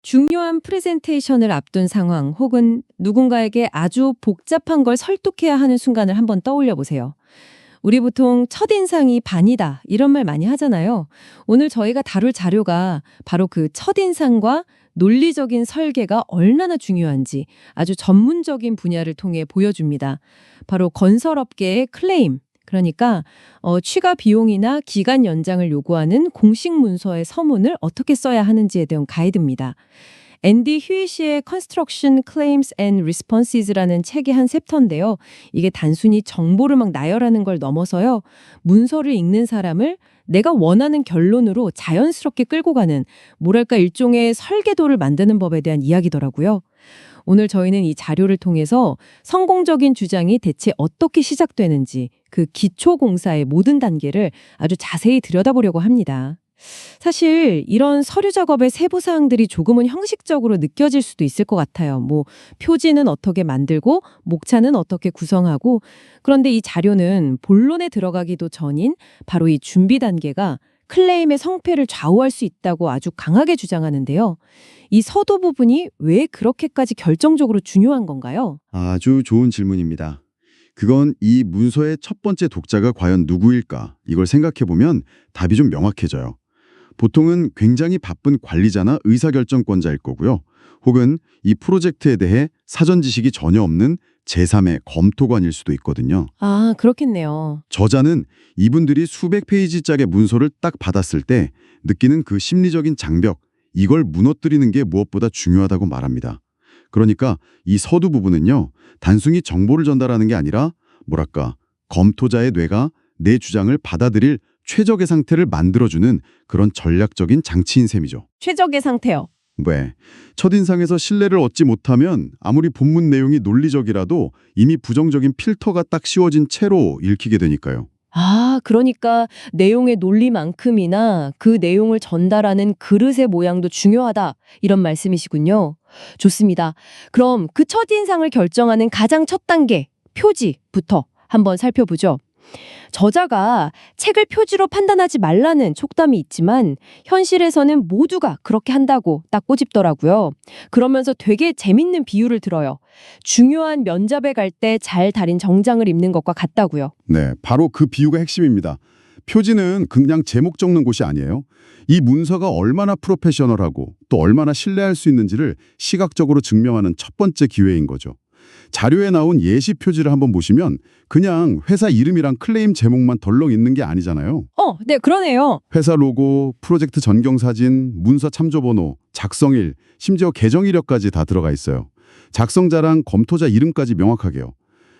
중요한 프레젠테이션을 앞둔 상황 혹은 누군가에게 아주 복잡한 걸 설득해야 하는 순간을 한번 떠올려 보세요. 우리 보통 첫인상이 반이다 이런 말 많이 하잖아요. 오늘 저희가 다룰 자료가 바로 그 첫인상과 논리적인 설계가 얼마나 중요한지 아주 전문적인 분야를 통해 보여줍니다. 바로 건설업계의 클레임, 그러니까 취가 비용이나 기간 연장을 요구하는 공식 문서의 서문을 어떻게 써야 하는지에 대한 가이드입니다. 앤디 휴이시의 Construction Claims and Responses라는 책의 한 챕터인데요. 이게 단순히 정보를 막 나열하는 걸 넘어서요. 문서를 읽는 사람을 내가 원하는 결론으로 자연스럽게 끌고 가는 뭐랄까 일종의 설계도를 만드는 법에 대한 이야기더라고요. 오늘 저희는 이 자료를 통해서 성공적인 주장이 대체 어떻게 시작되는지 그 기초 공사의 모든 단계를 아주 자세히 들여다보려고 합니다. 사실 이런 서류 작업의 세부 사항들이 조금은 형식적으로 느껴질 수도 있을 것 같아요. 표지는 어떻게 만들고 목차는 어떻게 구성하고, 그런데 이 자료는 본론에 들어가기도 전인 바로 이 준비 단계가 클레임의 성패를 좌우할 수 있다고 아주 강하게 주장하는데요. 이 서도 부분이 왜 그렇게까지 결정적으로 중요한 건가요? 아주 좋은 질문입니다. 그건 이 문서의 첫 번째 독자가 과연 누구일까? 이걸 생각해보면 답이 좀 명확해져요. 보통은 굉장히 바쁜 관리자나 의사결정권자일 거고요. 혹은 이 프로젝트에 대해 사전 지식이 전혀 없는 제3의 검토관일 수도 있거든요. 아, 그렇겠네요. 저자는 이분들이 수백 페이지짜리 문서를 딱 받았을 때 느끼는 그 심리적인 장벽, 이걸 무너뜨리는 게 무엇보다 중요하다고 말합니다. 그러니까 이 서두 부분은요, 단순히 정보를 전달하는 게 아니라 뭐랄까, 검토자의 뇌가 내 주장을 받아들일 최적의 상태를 만들어주는 그런 전략적인 장치인 셈이죠. 최적의 상태요. 왜? 첫인상에서 신뢰를 얻지 못하면 아무리 본문 내용이 논리적이라도 이미 부정적인 필터가 딱 씌워진 채로 읽히게 되니까요. 아, 그러니까 내용의 논리만큼이나 그 내용을 전달하는 그릇의 모양도 중요하다, 이런 말씀이시군요. 좋습니다. 그럼 그 첫인상을 결정하는 가장 첫 단계, 표지부터 한번 살펴보죠. 저자가 책을 표지로 판단하지 말라는 촉담이 있지만 현실에서는 모두가 그렇게 한다고 딱 꼬집더라고요. 그러면서 되게 재밌는 비유를 들어요. 중요한 면접에 갈 때 잘 다린 정장을 입는 것과 같다고요. 네, 바로 그 비유가 핵심입니다. 표지는 그냥 제목 적는 곳이 아니에요. 이 문서가 얼마나 프로페셔널하고 또 얼마나 신뢰할 수 있는지를 시각적으로 증명하는 첫 번째 기회인 거죠. 자료에 나온 예시 표지를 한번 보시면 그냥 회사 이름이랑 클레임 제목만 덜렁 있는 게 아니잖아요. 네, 그러네요. 회사 로고, 프로젝트 전경 사진, 문서 참조 번호, 작성일, 심지어 개정 이력까지 다 들어가 있어요. 작성자랑 검토자 이름까지 명확하게요.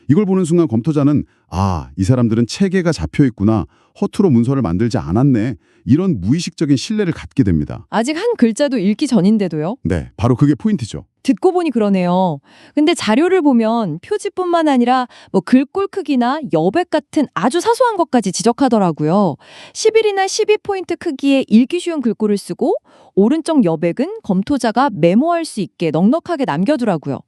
이걸 보는 순간 검토자는 이 사람들은 체계가 잡혀 있구나, 허투루 문서를 만들지 않았네, 이런 무의식적인 신뢰를 갖게 됩니다. 아직 한 글자도 읽기 전인데도요? 네, 바로 그게 포인트죠. 듣고 보니 그러네요. 근데 자료를 보면 표지뿐만 아니라 글꼴 크기나 여백 같은 아주 사소한 것까지 지적하더라고요. 11이나 12포인트 크기의 읽기 쉬운 글꼴을 쓰고 오른쪽 여백은 검토자가 메모할 수 있게 넉넉하게 남겨두라고요.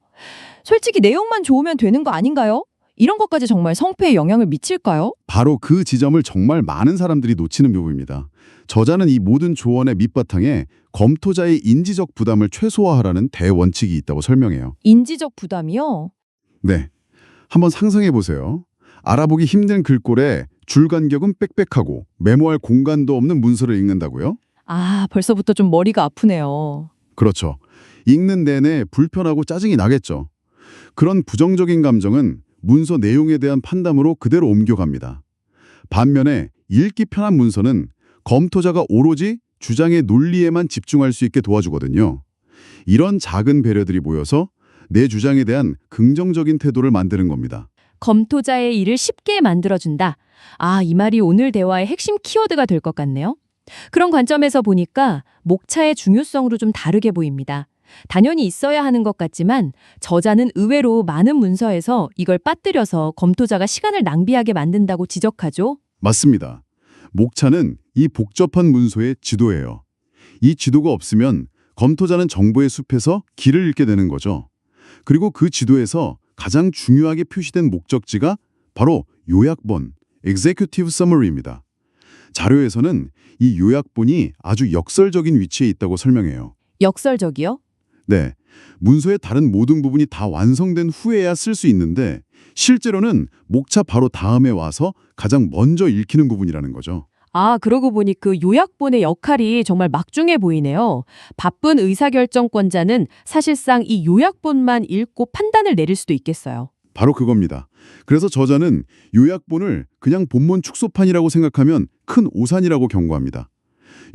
솔직히 내용만 좋으면 되는 거 아닌가요? 이런 것까지 정말 성패에 영향을 미칠까요? 바로 그 지점을 정말 많은 사람들이 놓치는 부분입니다. 저자는 이 모든 조언의 밑바탕에 검토자의 인지적 부담을 최소화하라는 대원칙이 있다고 설명해요. 인지적 부담이요? 네, 한번 상상해 보세요. 알아보기 힘든 글꼴에 줄 간격은 빽빽하고 메모할 공간도 없는 문서를 읽는다고요? 아, 벌써부터 좀 머리가 아프네요. 그렇죠. 읽는 내내 불편하고 짜증이 나겠죠. 그런 부정적인 감정은 문서 내용에 대한 판단으로 그대로 옮겨갑니다. 반면에 읽기 편한 문서는 검토자가 오로지 주장의 논리에만 집중할 수 있게 도와주거든요. 이런 작은 배려들이 모여서 내 주장에 대한 긍정적인 태도를 만드는 겁니다. 검토자의 일을 쉽게 만들어준다. 아, 이 말이 오늘 대화의 핵심 키워드가 될 것 같네요. 그런 관점에서 보니까 목차의 중요성으로 좀 다르게 보입니다. 당연히 있어야 하는 것 같지만 저자는 의외로 많은 문서에서 이걸 빠뜨려서 검토자가 시간을 낭비하게 만든다고 지적하죠. 맞습니다. 목차는 이 복잡한 문서의 지도예요. 이 지도가 없으면 검토자는 정보의 숲에서 길을 잃게 되는 거죠. 그리고 그 지도에서 가장 중요하게 표시된 목적지가 바로 요약본, Executive Summary입니다. 자료에서는 이 요약본이 아주 역설적인 위치에 있다고 설명해요. 역설적이요? 네, 문서의 다른 모든 부분이 다 완성된 후에야 쓸 수 있는데 실제로는 목차 바로 다음에 와서 가장 먼저 읽히는 부분이라는 거죠. 아, 그러고 보니 그 요약본의 역할이 정말 막중해 보이네요. 바쁜 의사결정권자는 사실상 이 요약본만 읽고 판단을 내릴 수도 있겠어요. 바로 그겁니다. 그래서 저자는 요약본을 그냥 본문 축소판이라고 생각하면 큰 오산이라고 경고합니다.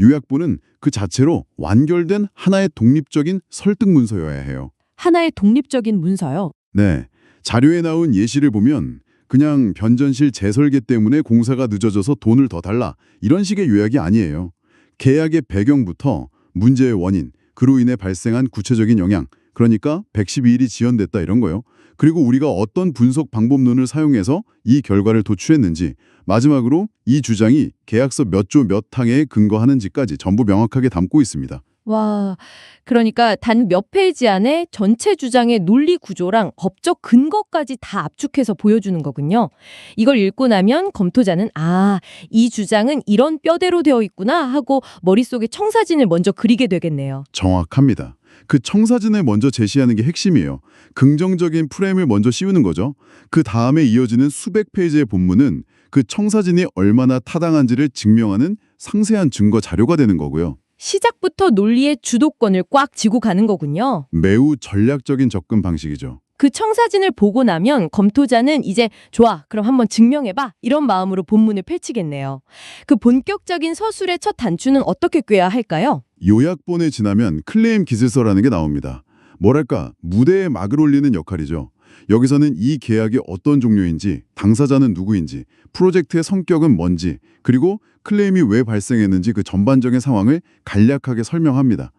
요약본은 그 자체로 완결된 하나의 독립적인 설득 문서여야 해요. 하나의 독립적인 문서요. 네, 자료에 나온 예시를 보면 그냥 변전실 재설계 때문에 공사가 늦어져서 돈을 더 달라 이런 식의 요약이 아니에요. 계약의 배경부터 문제의 원인, 그로 인해 발생한 구체적인 영향, 그러니까 112일이 지연됐다 이런 거요. 그리고 우리가 어떤 분석 방법론을 사용해서 이 결과를 도출했는지, 마지막으로 이 주장이 계약서 몇 조 몇 항에 근거하는지까지 전부 명확하게 담고 있습니다. 와, 그러니까 단 몇 페이지 안에 전체 주장의 논리 구조랑 법적 근거까지 다 압축해서 보여주는 거군요. 이걸 읽고 나면 검토자는 아, 이 주장은 이런 뼈대로 되어 있구나 하고 머릿속에 청사진을 먼저 그리게 되겠네요. 정확합니다. 그 청사진을 먼저 제시하는 게 핵심이에요. 긍정적인 프레임을 먼저 씌우는 거죠. 그 다음에 이어지는 수백 페이지의 본문은 그 청사진이 얼마나 타당한지를 증명하는 상세한 증거 자료가 되는 거고요. 시작부터 논리의 주도권을 꽉 쥐고 가는 거군요. 매우 전략적인 접근 방식이죠. 그 청사진을 보고 나면 검토자는 이제 좋아, 그럼 한번 증명해봐 이런 마음으로 본문을 펼치겠네요. 그 본격적인 서술의 첫 단추는 어떻게 꿰야 할까요? 요약본에 지나면 클레임 기술서라는 게 나옵니다. 뭐랄까, 무대에 막을 올리는 역할이죠. 여기서는 이 계약이 어떤 종류인지, 당사자는 누구인지, 프로젝트의 성격은 뭔지, 그리고 클레임이 왜 발생했는지 그 전반적인 상황을 간략하게 설명합니다.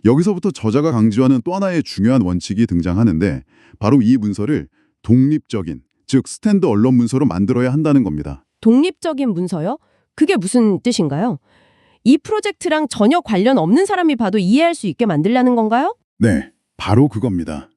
여기서부터 저자가 강조하는 또 하나의 중요한 원칙이 등장하는데 바로 이 문서를 독립적인, 즉 스탠드 언론 문서로 만들어야 한다는 겁니다. 독립적인 문서요? 그게 무슨 뜻인가요? 이 프로젝트랑 전혀 관련 없는 사람이 봐도 이해할 수 있게 만들려는 건가요? 네, 바로 그겁니다.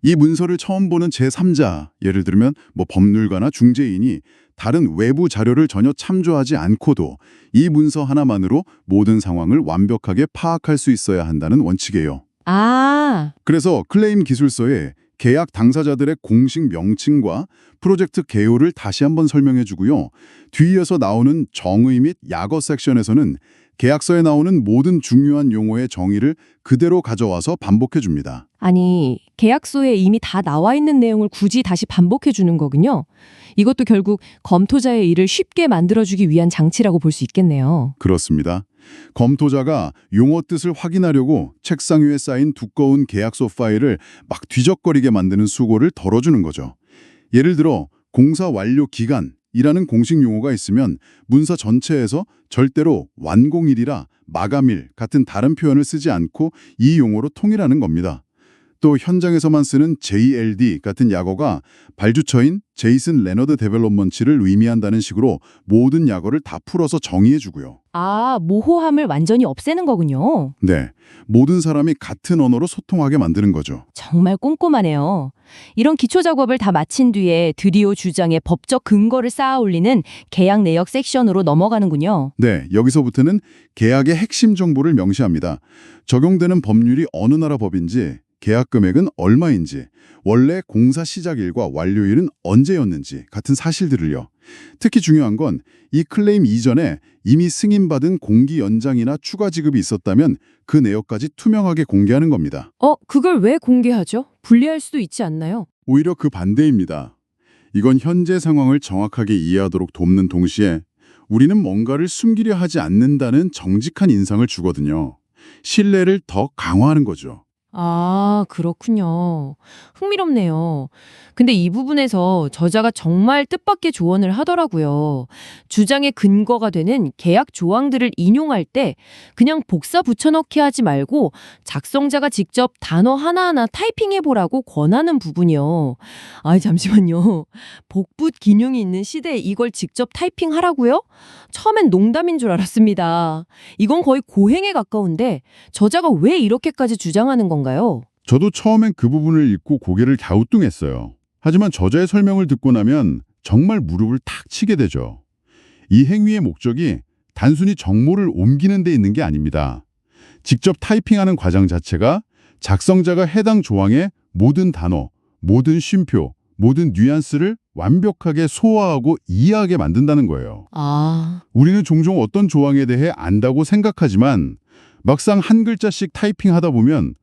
이 문서를 처음 보는 제3자, 예를 들면 법률가나 중재인이 다른 외부 자료를 전혀 참조하지 않고도 이 문서 하나만으로 모든 상황을 완벽하게 파악할 수 있어야 한다는 원칙이에요. 아, 그래서 클레임 기술서에 계약 당사자들의 공식 명칭과 프로젝트 개요를 다시 한번 설명해 주고요. 뒤이어서 나오는 정의 및 약어 섹션에서는 계약서에 나오는 모든 중요한 용어의 정의를 그대로 가져와서 반복해 줍니다. 아니, 계약서에 이미 다 나와 있는 내용을 굳이 다시 반복해 주는 거군요. 이것도 결국 검토자의 일을 쉽게 만들어주기 위한 장치라고 볼 수 있겠네요. 그렇습니다. 검토자가 용어 뜻을 확인하려고 책상 위에 쌓인 두꺼운 계약서 파일을 막 뒤적거리게 만드는 수고를 덜어주는 거죠. 예를 들어 공사 완료 기간이라는 공식 용어가 있으면 문서 전체에서 절대로 완공일이라 마감일 같은 다른 표현을 쓰지 않고 이 용어로 통일하는 겁니다. 또 현장에서만 쓰는 JLD 같은 약어가 발주처인 제이슨 레너드 데벨롭먼치를 의미한다는 식으로 모든 약어를 다 풀어서 정의해주고요. 아, 모호함을 완전히 없애는 거군요. 네, 모든 사람이 같은 언어로 소통하게 만드는 거죠. 정말 꼼꼼하네요. 이런 기초 작업을 다 마친 뒤에 드디어 주장의 법적 근거를 쌓아 올리는 계약 내역 섹션으로 넘어가는군요. 네, 여기서부터는 계약의 핵심 정보를 명시합니다. 적용되는 법률이 어느 나라 법인지, 계약 금액은 얼마인지, 원래 공사 시작일과 완료일은 언제였는지 같은 사실들을요. 특히 중요한 건 이 클레임 이전에 이미 승인받은 공기 연장이나 추가 지급이 있었다면 그 내역까지 투명하게 공개하는 겁니다. 그걸 왜 공개하죠? 불리할 수도 있지 않나요? 오히려 그 반대입니다. 이건 현재 상황을 정확하게 이해하도록 돕는 동시에 우리는 뭔가를 숨기려 하지 않는다는 정직한 인상을 주거든요. 신뢰를 더 강화하는 거죠. 아, 그렇군요. 흥미롭네요. 근데 이 부분에서 저자가 정말 뜻밖의 조언을 하더라고요. 주장의 근거가 되는 계약 조항들을 인용할 때 그냥 복사 붙여넣기 하지 말고 작성자가 직접 단어 하나하나 타이핑해보라고 권하는 부분이요. 아, 잠시만요. 복붙 기능이 있는 시대에 이걸 직접 타이핑하라고요? 처음엔 농담인 줄 알았습니다. 이건 거의 고행에 가까운데 저자가 왜 이렇게까지 주장하는 건가요? 저도 처음엔 그 부분을 읽고 고개를 갸우뚱했어요. 하지만 저자의 설명을 듣고 나면 정말 무릎을 탁 치게 되죠. 이 행위의 목적이 단순히 정보를 옮기는 데 있는 게 아닙니다. 직접 타이핑하는 과정 자체가 작성자가 해당 조항의 모든 단어, 모든 쉼표, 모든 뉘앙스를 완벽하게 소화하고 이해하게 만든다는 거예요. 아, 우리는 종종 어떤 조항에 대해 안다고 생각하지만 막상 한 글자씩 타이핑하다 보면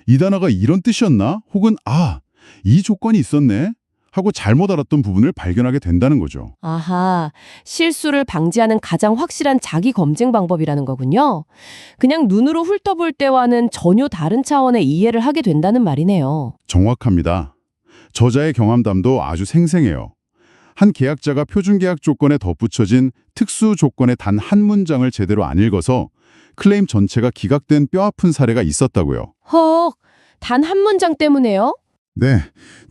이 단어가 이런 뜻이었나? 혹은 이 조건이 있었네? 하고 잘못 알았던 부분을 발견하게 된다는 거죠. 아하, 실수를 방지하는 가장 확실한 자기 검증 방법이라는 거군요. 그냥 눈으로 훑어볼 때와는 전혀 다른 차원의 이해를 하게 된다는 말이네요. 정확합니다. 저자의 경험담도 아주 생생해요. 한 계약자가 표준계약 조건에 덧붙여진 특수 조건의 단 한 문장을 제대로 안 읽어서 클레임 전체가 기각된 뼈아픈 사례가 있었다고요. 헉, 단 한 문장 때문에요? 네,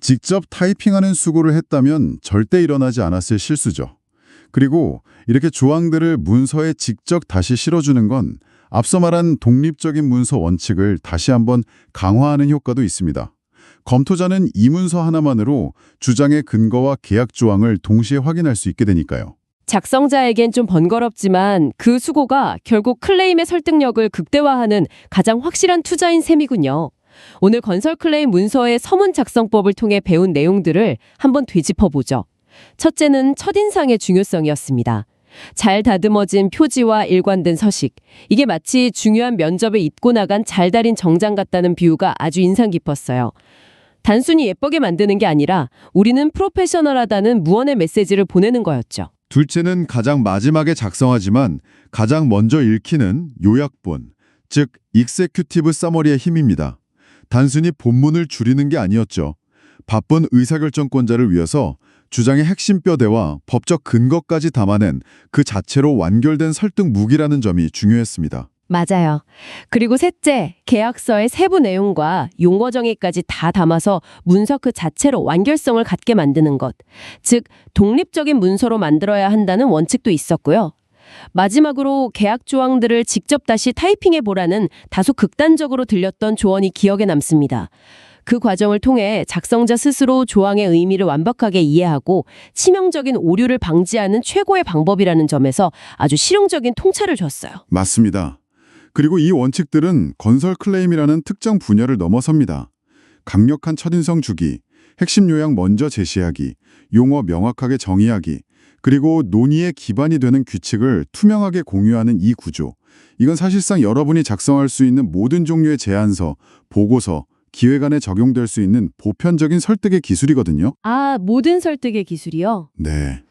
직접 타이핑하는 수고를 했다면 절대 일어나지 않았을 실수죠. 그리고 이렇게 조항들을 문서에 직접 다시 실어주는 건 앞서 말한 독립적인 문서 원칙을 다시 한번 강화하는 효과도 있습니다. 검토자는 이 문서 하나만으로 주장의 근거와 계약 조항을 동시에 확인할 수 있게 되니까요. 작성자에겐 좀 번거롭지만 그 수고가 결국 클레임의 설득력을 극대화하는 가장 확실한 투자인 셈이군요. 오늘 건설 클레임 문서의 서문 작성법을 통해 배운 내용들을 한번 되짚어보죠. 첫째는 첫인상의 중요성이었습니다. 잘 다듬어진 표지와 일관된 서식. 이게 마치 중요한 면접에 입고 나간 잘 달인 정장 같다는 비유가 아주 인상 깊었어요. 단순히 예쁘게 만드는 게 아니라 우리는 프로페셔널하다는 무언의 메시지를 보내는 거였죠. 둘째는 가장 마지막에 작성하지만 가장 먼저 읽히는 요약본, 즉 익세큐티브 서머리의 힘입니다. 단순히 본문을 줄이는 게 아니었죠. 바쁜 의사결정권자를 위해서 주장의 핵심 뼈대와 법적 근거까지 담아낸 그 자체로 완결된 설득 무기라는 점이 중요했습니다. 맞아요. 그리고 셋째, 계약서의 세부 내용과 용어 정의까지 다 담아서 문서 그 자체로 완결성을 갖게 만드는 것. 즉, 독립적인 문서로 만들어야 한다는 원칙도 있었고요. 마지막으로 계약 조항들을 직접 다시 타이핑해 보라는 다소 극단적으로 들렸던 조언이 기억에 남습니다. 그 과정을 통해 작성자 스스로 조항의 의미를 완벽하게 이해하고 치명적인 오류를 방지하는 최고의 방법이라는 점에서 아주 실용적인 통찰을 줬어요. 맞습니다. 그리고 이 원칙들은 건설 클레임이라는 특정 분야를 넘어섭니다. 강력한 첫인상 주기, 핵심 요약 먼저 제시하기, 용어 명확하게 정의하기, 그리고 논의의 기반이 되는 규칙을 투명하게 공유하는 이 구조. 이건 사실상 여러분이 작성할 수 있는 모든 종류의 제안서, 보고서, 기획안에 적용될 수 있는 보편적인 설득의 기술이거든요. 아, 모든 설득의 기술이요? 네.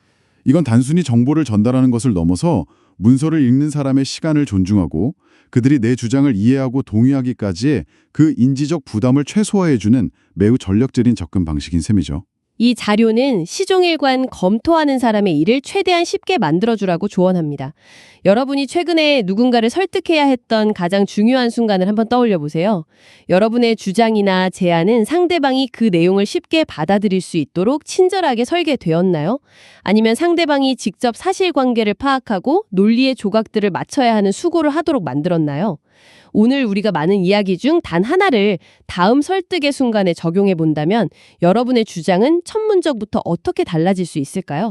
이건 단순히 정보를 전달하는 것을 넘어서 문서를 읽는 사람의 시간을 존중하고 그들이 내 주장을 이해하고 동의하기까지의 그 인지적 부담을 최소화해주는 매우 전략적인 접근 방식인 셈이죠. 이 자료는 시종일관 검토하는 사람의 일을 최대한 쉽게 만들어주라고 조언합니다. 여러분이 최근에 누군가를 설득해야 했던 가장 중요한 순간을 한번 떠올려 보세요. 여러분의 주장이나 제안은 상대방이 그 내용을 쉽게 받아들일 수 있도록 친절하게 설계되었나요? 아니면 상대방이 직접 사실관계를 파악하고 논리의 조각들을 맞춰야 하는 수고를 하도록 만들었나요? 오늘 우리가 많은 이야기 중 단 하나를 다음 설득의 순간에 적용해 본다면 여러분의 주장은 첫 문장부터 어떻게 달라질 수 있을까요?